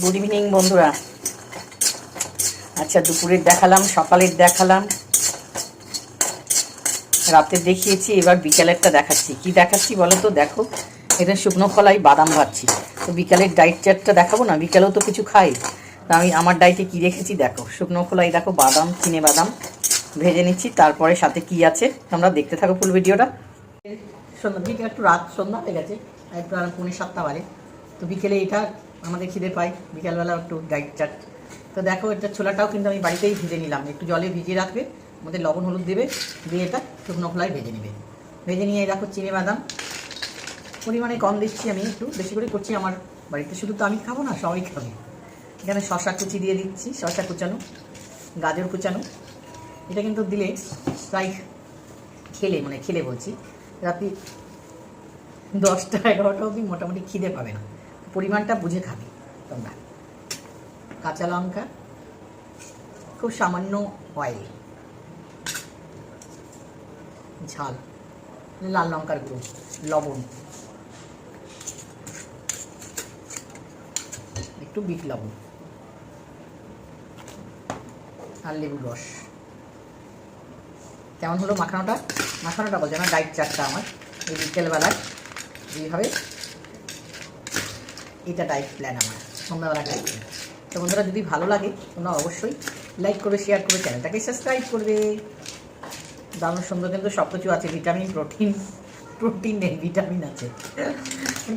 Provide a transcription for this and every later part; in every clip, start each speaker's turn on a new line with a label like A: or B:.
A: Good evening বন্ধুরা। আচ্ছা, দুপুরের দেখালাম, সকালের দেখালাম, রাতে দেখিয়েছি, এবার বিকেলেরটা দেখাচ্ছি। কি দেখাচ্ছি বলো তো? দেখো, এটা শুকনো কলাই বাদাম ভাজছি। তো বিকালের ডাইট চার্টটা দেখাবো না? বিকালেও তো কিছু খাই। তা আমি আমার ডাইটে কি রেখেছি দেখো। শুকনো কলাই দেখো, বাদাম, চিনে বাদাম ভেজে নিচ্ছি। তারপরে সাথে কি আছে তোমরা দেখতে থাকো ফুল ভিডিওটা। সন্ধ্যা দিকে একটু রাত সন্ধ্যা হয়ে গেছে, একটু 6:45 বাজে। তো বিকেলে এটা আমাদের খিদে পাই, বিকালবেলা একটু ডাইট চাট। তো দেখো, এটা ছোলাটাও কিন্তু আমি বাড়িতেই ভেজে নিলাম। একটু জলে ভিজিয়ে রাখবে, আমাদের লবণ হলুদ দেবে, দিয়ে এটা শুকনো খোলায় ভেজে নেবে। ভেজে নিয়ে দেখো চিনে বাদাম পরিমাণে কম দিচ্ছি, আমি একটু বেশি করে করছি। আমার বাড়িতে শুধু তো আমি খাবো না, সবাই খাবে। এখানে শশা কুচি দিয়ে দিচ্ছি, শশা কুচানো, গাজর কুচানো। এটা কিন্তু দিলে প্রায় খেলে বলছি রাত্রি 10টা-11টা অবধি মোটামুটি খিদে পাবে না। পরিমাণটা বুঝে খাবে তোমরা। কাঁচা লঙ্কা, খুব সামান্য অয়েল, ঝাল, লাল লঙ্কার গুঁড়ো, লবণ, একটু বিট লবণ আর লেবুর রস। কেমন হলো মাখানোটা? মাখানোটা বলছে না, ডাইট চারটা আমার এই বিকেলবেলায় এইভাবে। এটা ডাইট প্ল্যান আমার, সন্ধ্যাবেলা ডাইট প্ল্যান। তো বন্ধুরা, যদি ভালো লাগে তোমরা অবশ্যই লাইক করে, শেয়ার করে, চ্যানেলটাকে সাবস্ক্রাইব করবে। দারুণ সুন্দর কিন্তু সব কিছু আছে, ভিটামিন, প্রোটিন নেই, ভিটামিন আছে।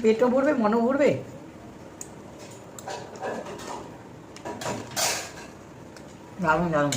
A: পেটও ভরবে, মনও ভরবে। দারুণ দারুণ।